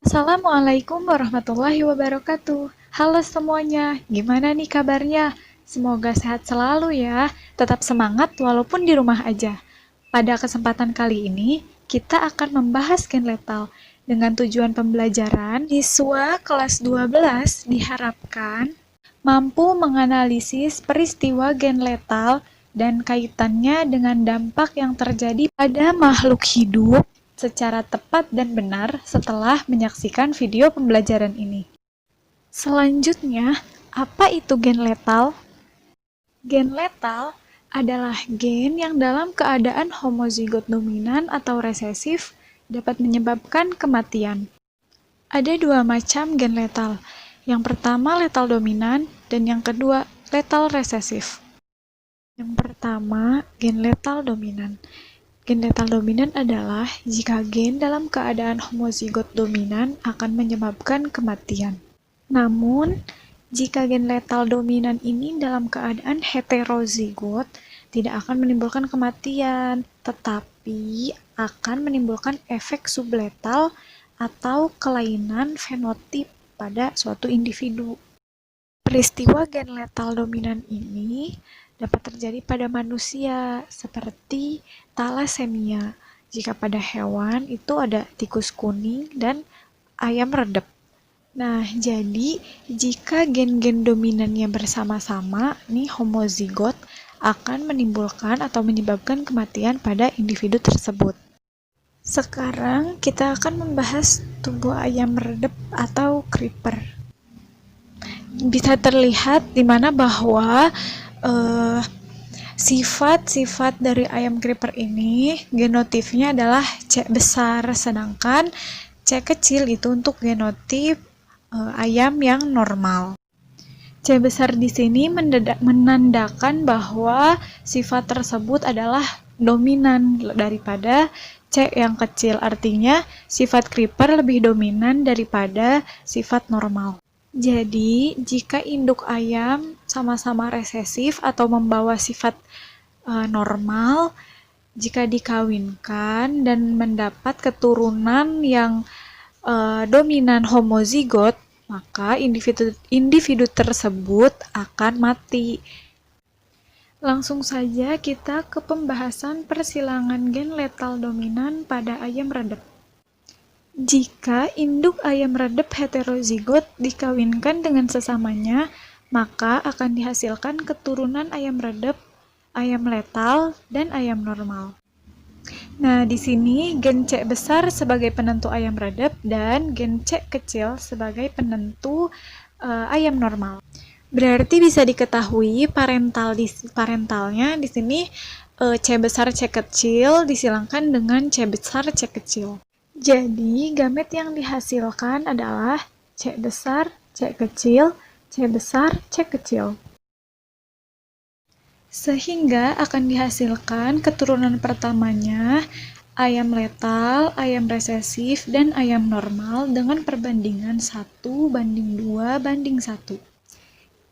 Assalamualaikum warahmatullahi wabarakatuh. Halo semuanya, gimana nih kabarnya? Semoga sehat selalu ya, tetap semangat walaupun di rumah aja. Pada kesempatan kali ini, kita akan membahas gen letal. Dengan tujuan pembelajaran, siswa kelas 12 diharapkan mampu menganalisis peristiwa gen letal dan kaitannya dengan dampak yang terjadi pada makhluk hidup secara tepat dan benar setelah menyaksikan video pembelajaran ini. Selanjutnya, apa itu gen letal? Gen letal adalah gen yang dalam keadaan homozigot dominan atau resesif dapat menyebabkan kematian. Ada dua macam gen letal. Yang pertama letal dominan dan yang kedua letal resesif. Yang pertama, gen letal dominan. Gen letal dominan adalah jika gen dalam keadaan homozigot dominan akan menyebabkan kematian. Namun, jika gen letal dominan ini dalam keadaan heterozigot, tidak akan menimbulkan kematian, tetapi akan menimbulkan efek subletal atau kelainan fenotip pada suatu individu. Peristiwa gen letal dominan ini dapat terjadi pada manusia, seperti talasemia. Jika pada hewan itu ada tikus kuning dan ayam redep. Nah, jadi jika gen-gen dominannya bersama-sama, nih homozigot, akan menimbulkan atau menyebabkan kematian pada individu tersebut. Sekarang kita akan membahas tubuh ayam redep atau creeper. Bisa terlihat di mana bahwa sifat-sifat dari ayam creeper ini genotipnya adalah C besar, sedangkan C kecil itu untuk genotip ayam yang normal. C besar di sini menandakan bahwa sifat tersebut adalah dominan daripada C yang kecil, artinya sifat creeper lebih dominan daripada sifat normal. Jadi, jika induk ayam sama-sama resesif atau membawa sifat normal, jika dikawinkan dan mendapat keturunan yang dominan homozigot, maka individu tersebut akan mati. Langsung saja kita ke pembahasan persilangan gen letal dominan pada ayam redep. Jika induk ayam redep heterozigot dikawinkan dengan sesamanya, maka akan dihasilkan keturunan ayam redep, ayam letal, dan ayam normal. Nah, di sini gen C besar sebagai penentu ayam redep dan gen C kecil sebagai penentu ayam normal. Berarti bisa diketahui parentalnya di sini C besar C kecil disilangkan dengan C besar C kecil. Jadi, gamet yang dihasilkan adalah C besar C kecil, C besar C kecil. Sehingga akan dihasilkan keturunan pertamanya ayam letal, ayam resesif, dan ayam normal dengan perbandingan 1:2:1.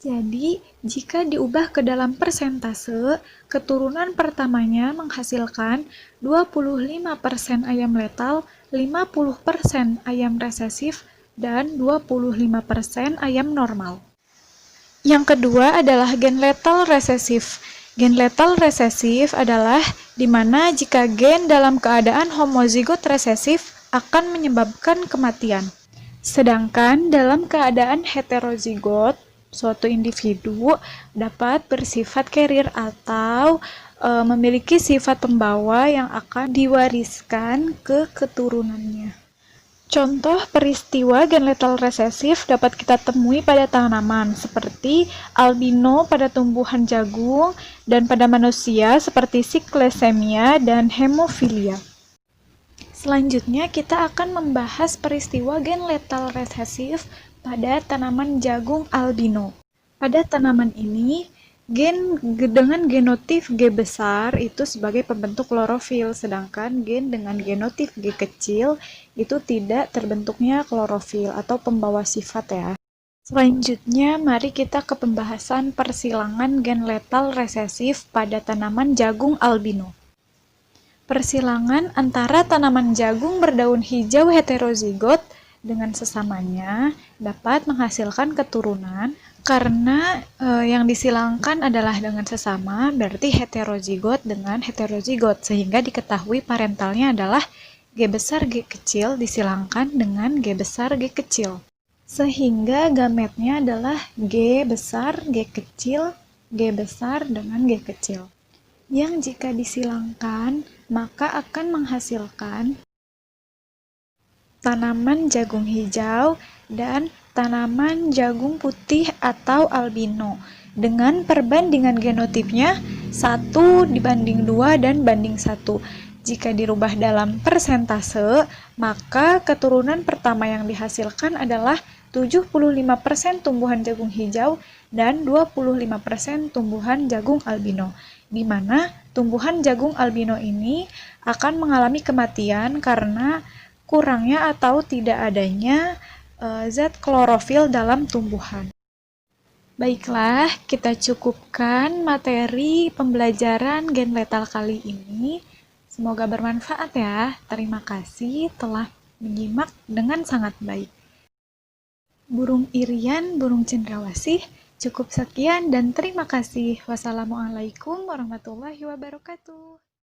Jadi, jika diubah ke dalam persentase, keturunan pertamanya menghasilkan 25% ayam letal, 50% ayam resesif, dan 25% ayam normal. Yang kedua adalah gen letal resesif. Gen letal resesif adalah di mana jika gen dalam keadaan homozigot resesif akan menyebabkan kematian. Sedangkan dalam keadaan heterozigot, suatu individu dapat bersifat carrier atau memiliki sifat pembawa yang akan diwariskan ke keturunannya. Contoh peristiwa gen letal resesif dapat kita temui pada tanaman seperti albino pada tumbuhan jagung dan pada manusia seperti siklesemia dan hemofilia. Selanjutnya kita akan membahas peristiwa gen letal resesif pada tanaman jagung albino. Pada tanaman ini, gen dengan genotip G besar itu sebagai pembentuk klorofil, sedangkan gen dengan genotip G kecil itu tidak terbentuknya klorofil atau pembawa sifat ya. Selanjutnya, mari kita ke pembahasan persilangan gen letal resesif pada tanaman jagung albino. Persilangan antara tanaman jagung berdaun hijau heterozigot dengan sesamanya dapat menghasilkan keturunan karena yang disilangkan adalah dengan sesama, berarti heterozigot dengan heterozigot, sehingga diketahui parentalnya adalah G besar G kecil disilangkan dengan G besar G kecil. Sehingga gametnya adalah G besar G kecil, G besar dengan G kecil. Yang jika disilangkan, maka akan menghasilkan tanaman jagung hijau dan tanaman jagung putih atau albino dengan perbandingan genotipnya 1:2 dan banding 1. Jika dirubah dalam persentase, maka keturunan pertama yang dihasilkan adalah 75% tumbuhan jagung hijau dan 25% tumbuhan jagung albino, di mana tumbuhan jagung albino ini akan mengalami kematian karena kurangnya atau tidak adanya zat klorofil dalam tumbuhan. Baiklah, kita cukupkan materi pembelajaran gen letal kali ini. Semoga bermanfaat ya. Terima kasih telah menyimak dengan sangat baik. Burung Irian, burung cendrawasih, cukup sekian dan terima kasih. Wassalamualaikum warahmatullahi wabarakatuh.